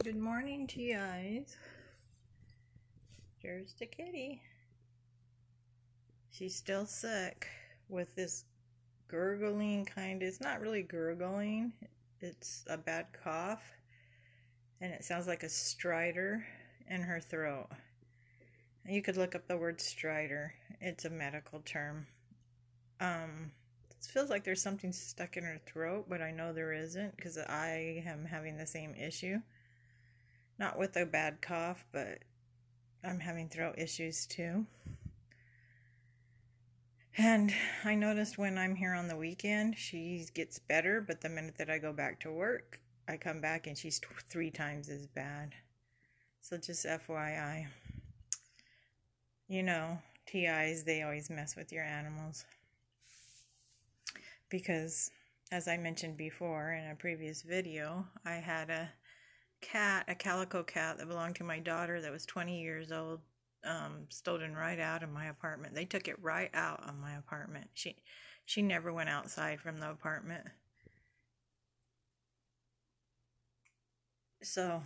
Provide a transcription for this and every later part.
Good morning, TIs. Here's the kitty. She's still sick with this gurgling kind. It's not really gurgling. It's a bad cough. And it sounds like a stridor in her throat. You could look up the word stridor. It's a medical term. It feels like there's something stuck in her throat, but I know there isn't because I am having the same issue. Not with a bad cough, but I'm having throat issues too. And I noticed when I'm here on the weekend, she gets better, but the minute that I go back to work, I come back and she's 3 times as bad. So just FYI. You know, TIs, they always mess with your animals. Because, as I mentioned before in a previous video, I had a calico cat that belonged to my daughter that was 20 years old, stolen right out of my apartment. They took it right out of my apartment. She never went outside from the apartment. So,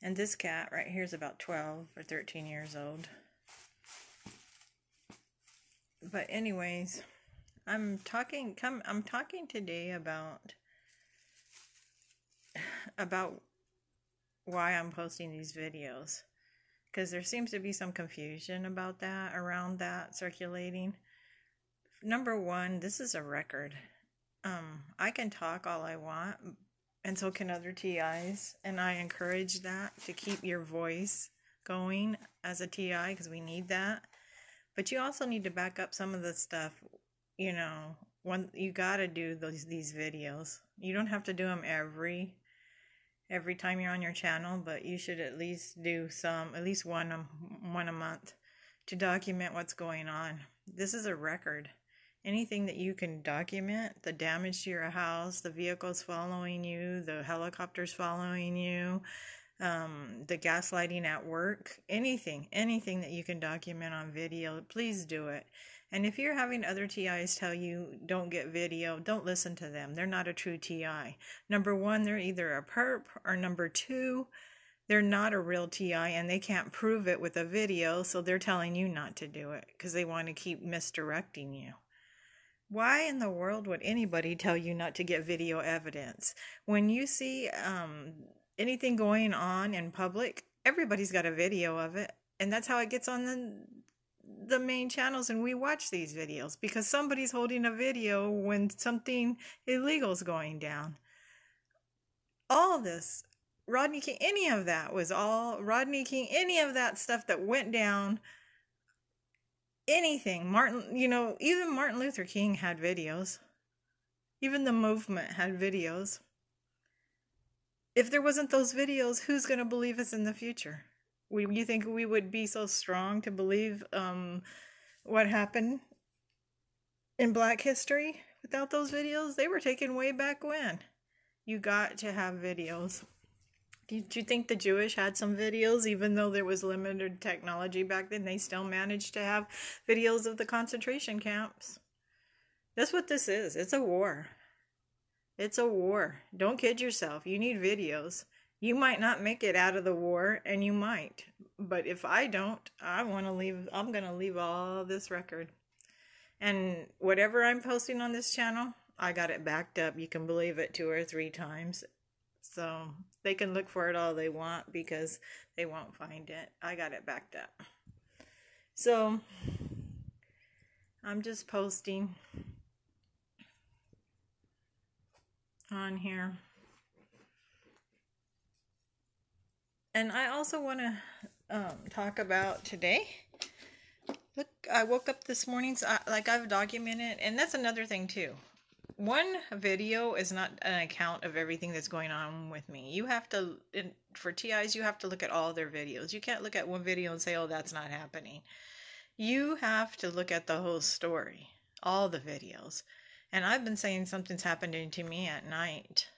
and this cat right here is about 12 or 13 years old. But anyways, I'm talking today about why I'm posting these videos, because there seems to be some confusion about that, around that circulating. Number one, this is a record. I can talk all I want, and so can other TIs, and I encourage that, to keep your voice going as a TI, because we need that. But you also need to back up some of the stuff. You know, you gotta do these videos. You don't have to do them every time you're on your channel, but you should at least do at least one a month, to document what's going on. This is a record. Anything that you can document, the damage to your house, the vehicles following you, the helicopters following you, the gaslighting at work, anything that you can document on video, please do it. And if you're having other TIs tell you don't get video, don't listen to them. They're not a true TI. Number one, they're either a perp, or number two, they're not a real TI and they can't prove it with a video, so they're telling you not to do it because they want to keep misdirecting you. Why in the world would anybody tell you not to get video evidence? When you see anything going on in public, everybody's got a video of it, and that's how it gets on the main channels, and we watch these videos because somebody's holding a video when something illegal is going down. All this, Rodney King, any of that was all Rodney King, any of that stuff that went down, anything, Martin, even Martin Luther King had videos. Even the movement had videos. If there wasn't those videos, who's going to believe us in the future? You think we would be so strong to believe what happened in Black history without those videos? They were taken way back when. You got to have videos. Did you think the Jewish had some videos, even though there was limited technology back then? They still managed to have videos of the concentration camps. That's what this is. It's a war. It's a war. Don't kid yourself. You need videos. You might not make it out of the war, and you might. But if I don't, I'm going to leave all this record. And whatever I'm posting on this channel, I got it backed up. You can believe it 2 or 3 times. So they can look for it all they want because they won't find it. I got it backed up. So I'm just posting on here. And I also want to talk about today. Look, I woke up this morning, so I've documented, and that's another thing too. One video is not an account of everything that's going on with me. You have to, for TIs, you have to look at all their videos. You can't look at one video and say, oh, that's not happening. You have to look at the whole story, all the videos. And I've been saying something's happening to me at night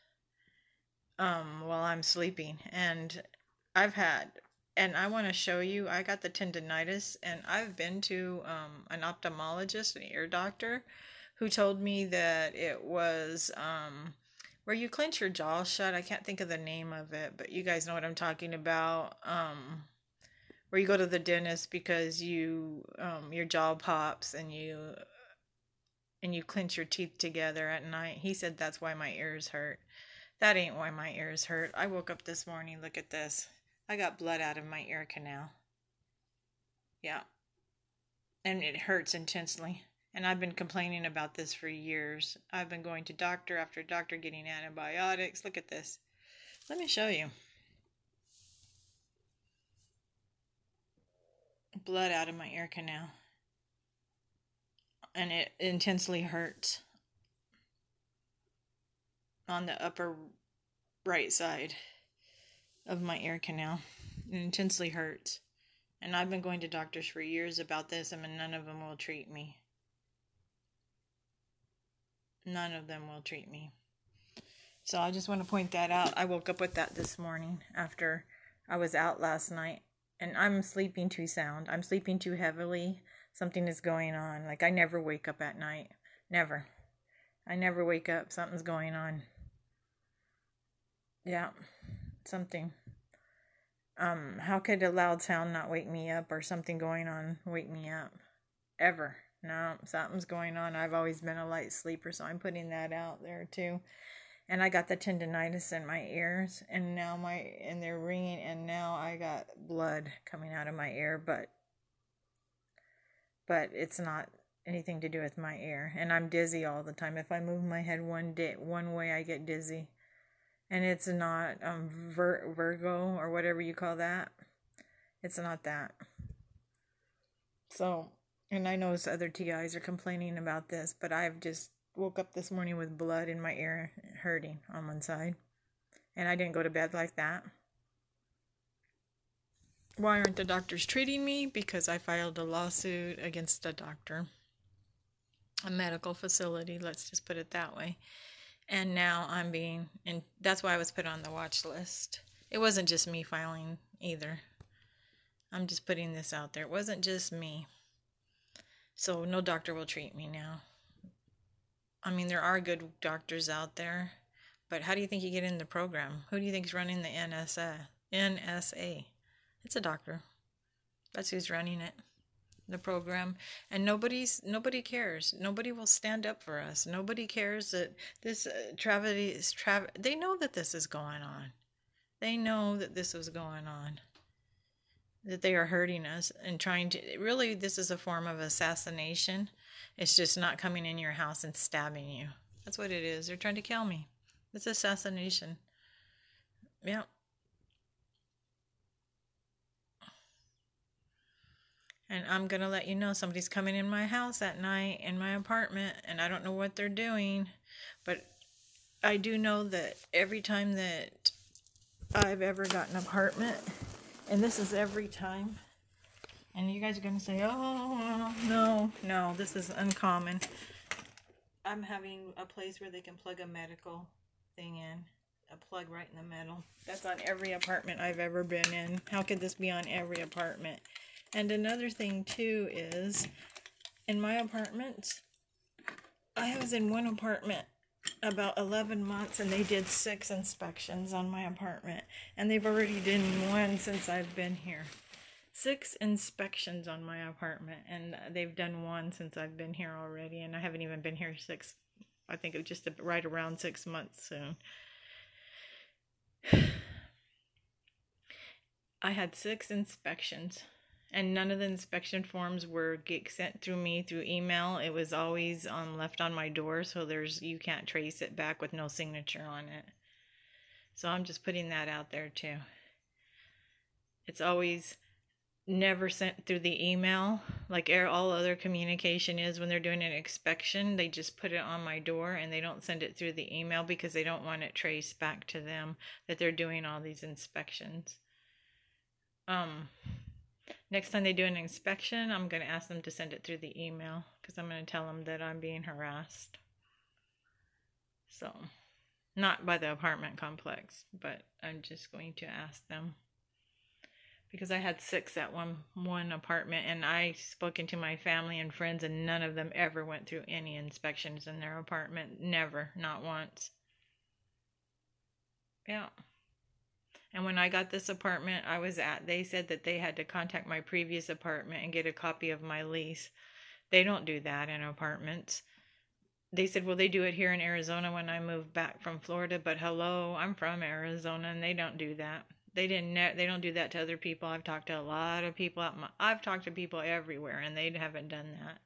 while I'm sleeping. And I want to show you, I got the tendinitis, and I've been to an ophthalmologist, an ear doctor, who told me that it was where you clench your jaw shut. I can't think of the name of it, but you guys know what I'm talking about. Where you go to the dentist because your jaw pops and you clench your teeth together at night. He said that's why my ears hurt. That ain't why my ears hurt. I woke up this morning, look at this. I got blood out of my ear canal. Yeah. And it hurts intensely. And I've been complaining about this for years. I've been going to doctor after doctor, getting antibiotics. Look at this. Let me show you. Blood out of my ear canal. And it intensely hurts on the upper right side of my ear canal. It intensely hurts. And I've been going to doctors for years about this, and none of them will treat me. None of them will treat me. So I just want to point that out. I woke up with that this morning after I was out last night. And I'm sleeping too sound. I'm sleeping too heavily. Something is going on. Like, I never wake up at night. Never. I never wake up. Something's going on. Yeah. Something. How could a loud sound not wake me up, or something going on wake me up? Ever. No, something's going on. I've always been a light sleeper, so I'm putting that out there too. And I got the tendonitis in my ears, and now they're ringing, and now I got blood coming out of my ear, but it's not anything to do with my ear. And I'm dizzy all the time. If I move my head one way, I get dizzy. And it's not vertigo or whatever you call that. It's not that. So, and I know other TIs are complaining about this, but I've just woke up this morning with blood in my ear hurting on one side. And I didn't go to bed like that. Why aren't the doctors treating me? Because I filed a lawsuit against a doctor. A medical facility, let's just put it that way. And now and that's why I was put on the watch list. It wasn't just me filing either. I'm just putting this out there. It wasn't just me. So no doctor will treat me now. I mean, there are good doctors out there, but how do you think you get in the program? Who do you think is running the NSA? It's a doctor. That's who's running it, the program. And nobody cares. Nobody will stand up for us. Nobody cares that this they know that this is going on. They know that this is going on. That they are hurting us and trying to, really, this is a form of assassination. It's just not coming in your house and stabbing you. That's what it is. They're trying to kill me. It's assassination. Yeah. And I'm going to let you know somebody's coming in my house at night in my apartment, and I don't know what they're doing, but I do know that every time that I've ever got an apartment, and this is every time, and you guys are going to say, oh, no, this is uncommon. I'm having a place where they can plug a medical thing in, a plug right in the middle. That's on every apartment I've ever been in. How could this be on every apartment? And another thing too is, in my apartment, I was in one apartment about 11 months, and they did 6 inspections on my apartment, and they've already done 1 since I've been here. 6 inspections on my apartment, and they've done 1 since I've been here already, and I haven't even been here I think it was just right around 6 months soon. I had 6 inspections. And none of the inspection forms were sent through me through email. It was always left on my door, so you can't trace it back with no signature on it. So I'm just putting that out there too. It's always never sent through the email, like all other communication is. When they're doing an inspection, they just put it on my door, and they don't send it through the email because they don't want it traced back to them that they're doing all these inspections. Next time they do an inspection, I'm going to ask them to send it through the email, because I'm going to tell them that I'm being harassed. So, not by the apartment complex, but I'm just going to ask them. Because I had 6 at one apartment, and I spoken to my family and friends, and none of them ever went through any inspections in their apartment. Never, not once. Yeah. And when I got this apartment I was at, they said that they had to contact my previous apartment and get a copy of my lease. They don't do that in apartments. They said, well, they do it here in Arizona when I moved back from Florida, but hello, I'm from Arizona and they don't do that. They don't do that to other people. I've talked to a lot of people I've talked to people everywhere and they haven't done that.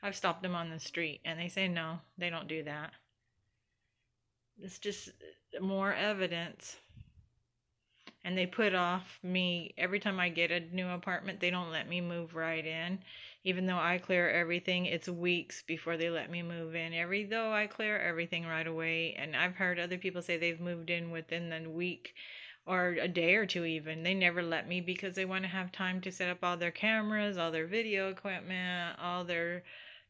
I've stopped them on the street and they say no, they don't do that. It's just more evidence. And they put off me every time I get a new apartment. They don't let me move right in. Even though I clear everything, it's weeks before they let me move in. Though I clear everything right away. And I've heard other people say they've moved in within the week or a day or two even. They never let me because they want to have time to set up all their cameras, all their video equipment, all their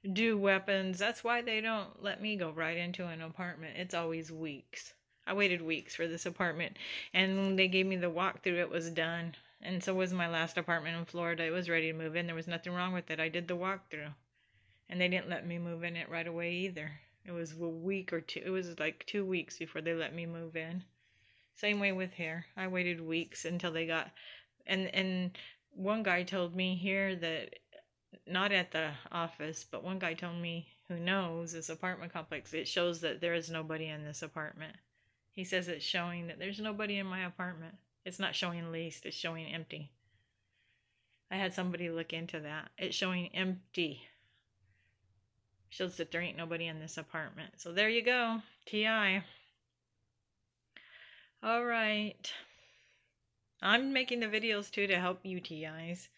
weapons. That's why they don't let me go right into an apartment. It's always weeks. I waited weeks for this apartment, and when they gave me the walkthrough, it was done. And so was my last apartment in Florida. It was ready to move in. There was nothing wrong with it. I did the walkthrough, and they didn't let me move in it right away either. It was a week or two. It was like 2 weeks before they let me move in. Same way with here. I waited weeks until they got, and one guy told me here that, not at the office, but one guy told me who knows this apartment complex, it shows that there is nobody in this apartment. He says it's showing that there's nobody in my apartment. It's not showing leased, it's showing empty. I had somebody look into that. It's showing empty. Shows that there ain't nobody in this apartment. So there you go. TI. Alright. I'm making the videos too to help you TIs.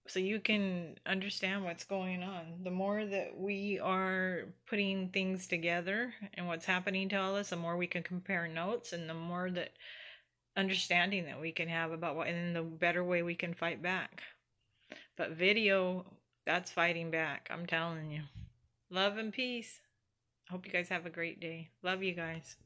So you can understand what's going on. The more that we are putting things together and what's happening to all us, the more we can compare notes, and the more that understanding that we can have about what, and the better way we can fight back. But video, that's fighting back, I'm telling you. Love and peace. Hope you guys have a great day. Love you guys.